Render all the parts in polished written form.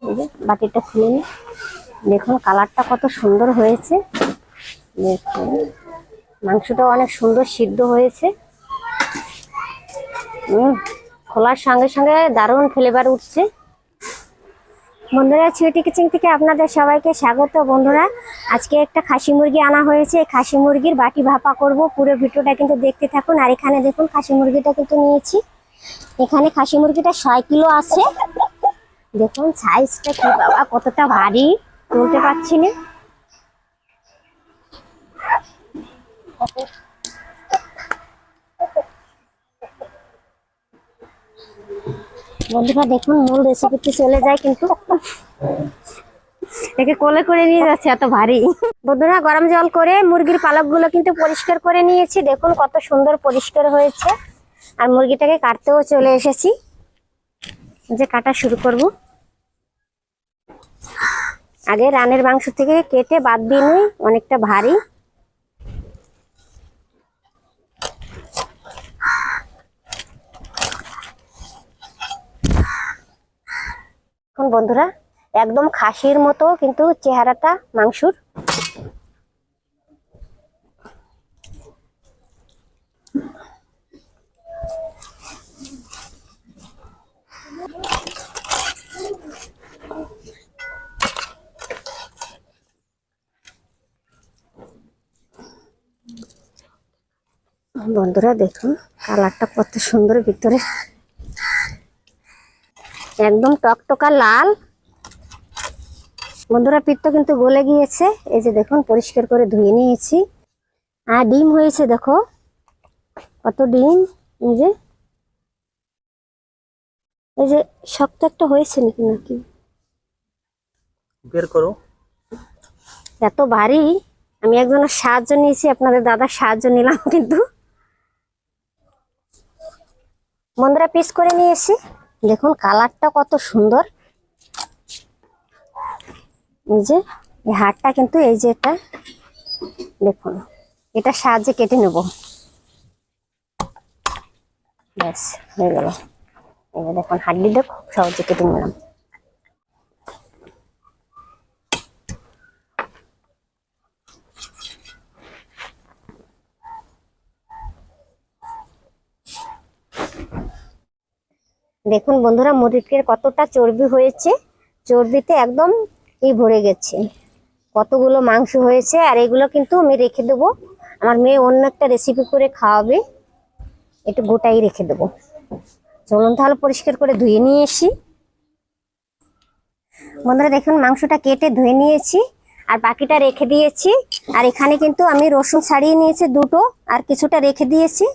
এই যে বাটিটা খুলে নিই। দেখুন কালারটা কত সুন্দর হয়েছে। দেখুন মাংসটা অনেক সুন্দর সিদ্ধ হয়েছে। খোলার সঙ্গে সঙ্গে দারুণ ফ্লেভার উঠছে। বন্ধুরা, সুইটি কিচেন থেকে আপনাদের সবাইকে স্বাগত। বন্ধুরা, আজকে একটা খাসি মুরগি আনা হয়েছে। এই খাসি মুরগির বাটি ভাপা করব। পুরো ভিডিওটা কিন্তু দেখতে থাকুন। আর এখানে দেখুন খাসি মুরগিটা কিন্তু নিয়েছি। এখানে খাসি মুরগিটা 6 কিলো আছে। দেখুন সাইজটা কি বাবা, কতটা ভারী, তুলতে পারছি না। বন্ধুরা দেখুন, মূল রেসিপিতে চলে যায়, কিন্তু একে কোলে করে নিয়ে যাচ্ছে, এত ভারী। বন্ধুরা, গরম জল করে মুরগির পালকগুলো কিন্তু পরিষ্কার করে নিয়েছি। দেখুন কত সুন্দর পরিষ্কার হয়েছে। আর মুরগিটাকে কাটতেও চলে এসেছি, যে কাটা শুরু করব। আগে রানের মাংস থেকে কেটে বাদ দিয়ে নিই, অনেকটা ভারী। এখন বন্ধুরা একদম খাসির মতো কিন্তু চেহারাটা মাংসর। বন্ধুরা দেখুন কালারটা কত সুন্দর, ভিতরে একদম টকটকা লাল। বন্ধুরা পিঠটা কিন্তু গলে গিয়েছে। এই যে দেখুন পরিষ্কার করে ধুয়ে নিয়েছি। আর ডিম হয়েছে, দেখো কত ডিম। এই যে শক্ত একটা হয়েছে নাকি নাকি বের করো। এত ভারী। আমি একজনের সাহায্য নিয়েছি, আপনাদের দাদার সাহায্য নিলাম। কিন্তু বন্ধুরা পিস করে নিয়েছি। দেখুন কালারটা কত সুন্দর। এই যে এই হাড়টা কিন্তু, এই যে এটা দেখুন, এটা সাহায্যে কেটে নেব। ব্যাস হয়ে গেল। এবার দেখুন হাড্ডিটা খুব সহজে কেটে নিলাম। দেখুন বন্ধুরা মুরগির কতটা চর্বি হয়েছে। চর্বিতে একদম ভরে গেছে। কতগুলো মাংস হয়েছে। আর এগুলো কিন্তু আমি রেখে দেবো। আমার মেয়ে অন্য একটা রেসিপি করে খাওয়াবে, একটু গোটাই রেখে দেবো। চলুন তাহলে পরিষ্কার করে ধুয়ে নিয়ে এসি। বন্ধুরা দেখুন মাংসটা কেটে ধুয়ে নিয়েছি, আর বাকিটা রেখে দিয়েছি। আর এখানে কিন্তু আমি রসুন ছাড়িয়ে নিয়েছি দুটো, আর কিছুটা রেখে দিয়েছি।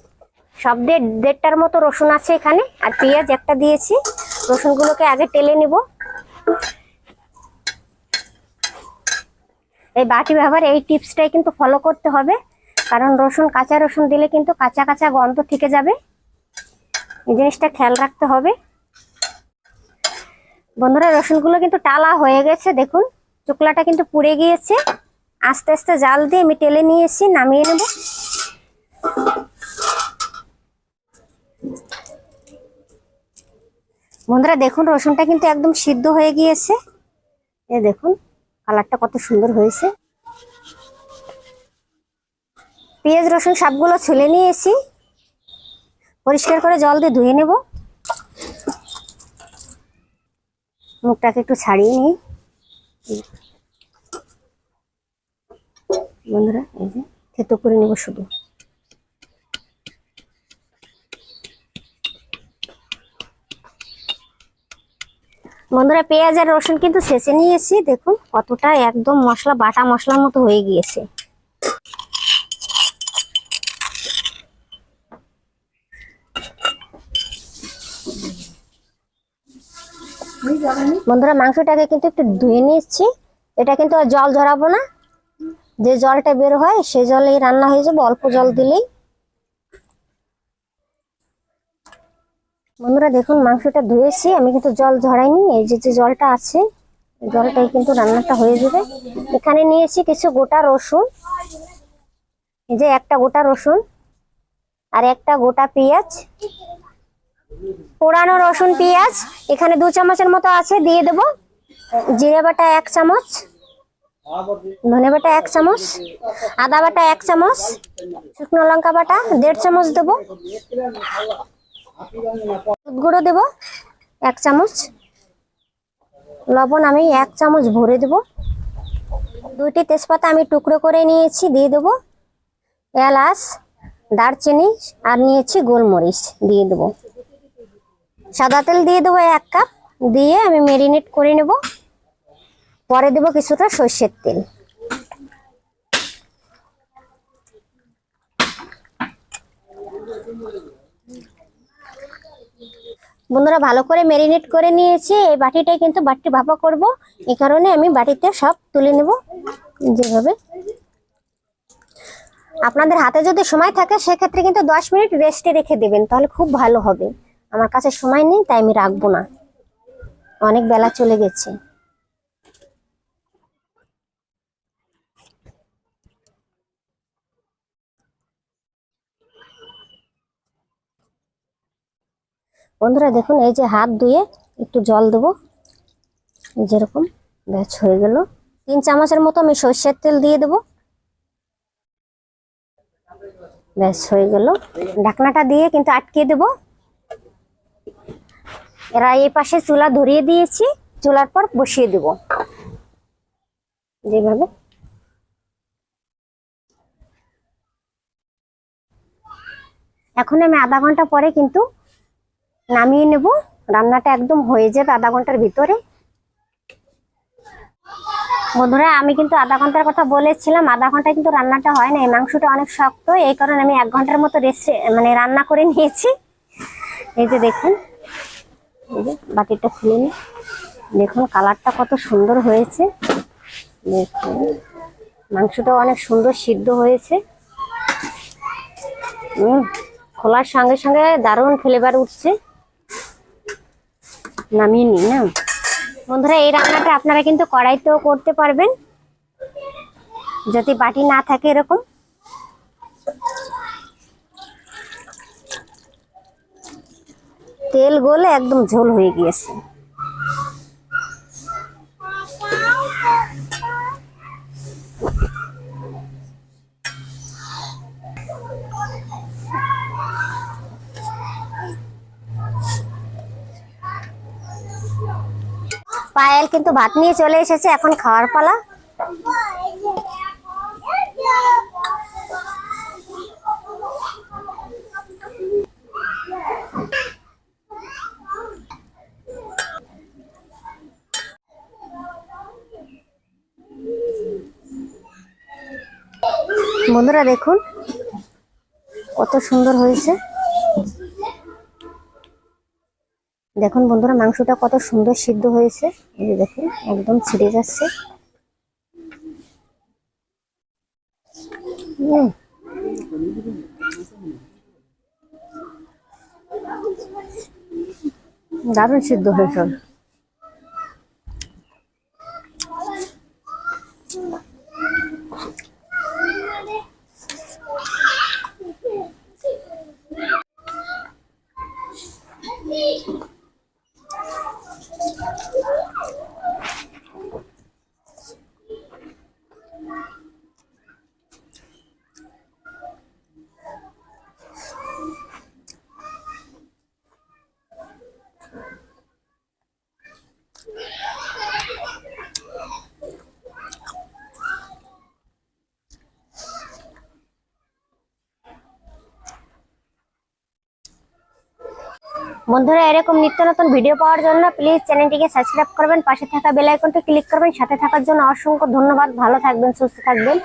সব 1.5টার মতো রসুন আছে এখানে। আর পেঁয়াজ একটা দিয়েছি। রসুনগুলোকে আগে টেলে নিব। এই বাটি ব্যবহার এই টিপসটাই কিন্তু ফলো করতে হবে, কারণ কাঁচা রসুন দিলে কিন্তু কাঁচা কাঁচা গন্ধ থেকে যাবে। এই জিনিসটা খেয়াল রাখতে হবে। বন্ধুরা রসুনগুলো কিন্তু টালা হয়ে গেছে। দেখুন চুকলাটা কিন্তু পুড়ে গিয়েছে। আস্তে আস্তে জাল দিয়ে আমি টেলে নিয়ে এসে নামিয়ে নেব। বন্ধুরা দেখুন রসুনটা কিন্তু একদম সিদ্ধ হয়ে গিয়েছে। এই দেখুন কালারটা কত সুন্দর হয়েছে। পেঁয়াজ রসুন সবগুলো ছুলে নিয়েছি। পরিষ্কার করে জল দিয়ে ধুয়ে নেব। মুখটাকে একটু ছাড়িয়ে নিই। বন্ধুরা এই যে থেতো করে নেব শুধু। বন্ধুরা পেঁয়াজ আর রসুন কিন্তু ছেঁচে নিয়েছি। দেখুন কতটা একদম মশলা, বাটা মশলার মতো হয়ে গিয়েছে। বন্ধুরা মাংসটাকে কিন্তু একটু ধুয়ে নিচ্ছি। এটা কিন্তু আর জল ঝরাবো না, যে জলটা বের হয় সেই জলেই রান্না হয়ে যাবে, অল্প জল দিলেই। বন্ধুরা দেখুন মাংসটা ধুয়েছি, আমি কিন্তু জল ঝরাইনি। এই যে জলটা আছে, জলটাই কিন্তু রান্নাটা হয়ে যাবে। এখানে নিয়েছি কিছু গোটা রসুন, এই যে একটা গোটা রসুন, আর একটা গোটা পেঁয়াজ, পোড়ানো রসুন পেঁয়াজ এখানে 2 চামচের মতো আছে, দিয়ে দেবো। জিরে বাটা 1 চামচ, ধনে বাটা 1 চামচ, আদা বাটা 1 চামচ, শুকনো লঙ্কা বাটা 1.5 চামচ দেবো, হলুদ গুঁড়ো দেবো 1 চামচ, লবণ আমি 1 চামচ ভরে দেবো, 2টি তেজপাতা আমি টুকরো করে নিয়েছি দিয়ে দেবো, এলাচ, দারচিনি আর নিয়েছি গোলমরিচ দিয়ে দেবো, সাদা তেল দিয়ে দেবো 1 কাপ, দিয়ে আমি ম্যারিনেট করে নেব। পরে দেবো কিছুটা সরষের তেল। বন্ধুরা ভালো করে ম্যারিনেট করে নিয়েছি। এই বাটিটাই কিন্তু বাটি ভাপা করব, এই কারণে আমি বাটিতে সব তুলে নেব। যেভাবে আপনাদের হাতে যদি সময় থাকে সেক্ষেত্রে কিন্তু 10 মিনিট রেস্টে রেখে দেবেন, তাহলে খুব ভালো হবে। আমার কাছে সময় নেই তাই আমি রাখবো না, অনেক বেলা চলে গেছে। বন্ধুরা দেখুন, এই যে হাত ধুয়ে একটু জল দেবো, যেরকম ব্যাচ হয়ে গেল। 3 চামচের মতো আমি সরষের তেল দিয়ে দেবো, ব্যাস হয়ে গেল। ঢাকনাটা দিয়ে কিন্তু আটকে দেবো। এরা এই পাশে চুলা ধরিয়ে দিয়েছি, চুলার পর বসিয়ে দেব যেভাবে। এখন আমি আধা ঘন্টা পরে কিন্তু নামিয়ে নেব, রান্নাটা একদম হয়ে যাবে আধা ঘন্টার ভিতরে। বন্ধুরা আমি কিন্তু আধা ঘন্টার কথা বলেছিলাম, আধা ঘন্টা কিন্তু রান্নাটা হয় না, এই মাংসটা অনেক শক্ত, এই কারণে আমি 1 ঘন্টার মতো রান্না করে নিয়েছি। এই যে দেখুন, এই যে বাটিটা খুলে নিই, দেখুন কালারটা কত সুন্দর হয়েছে। দেখুন মাংসটা অনেক সুন্দর সিদ্ধ হয়েছে। খোলার সঙ্গে সঙ্গে দারুণ ফ্লেভার উঠছে। নামিয়ে নিই না বন্ধুরা। এই রান্নাটা আপনারা কিন্তু কড়াইতেও করতে পারবেন যদি বাটি না থাকে। এরকম তেল গলে একদম ঝোল হয়ে গিয়েছে। পায়েল কিন্তু ভাত নিয়ে চলে এসেছে, এখন খাওয়ার পালা। বন্ধুরা দেখুন কত সুন্দর হয়েছে। দেখুন বন্ধুরা মাংসটা কত সুন্দর সিদ্ধ হয়েছে। এই যে দেখুন একদম ছিঁড়ে যাচ্ছে। দারুণ সিদ্ধ হয়েছে। বন্ধুরা এরকম নিত্য নতুন ভিডিও পাওয়ার জন্য প্লিজ চ্যানেলটিকে সাবস্ক্রাইব করবেন, পাশে থাকা বেল আইকনটি ক্লিক করবেন। সাথে থাকার জন্য অসংখ্য ধন্যবাদ। ভালো থাকবেন, সুস্থ থাকবেন।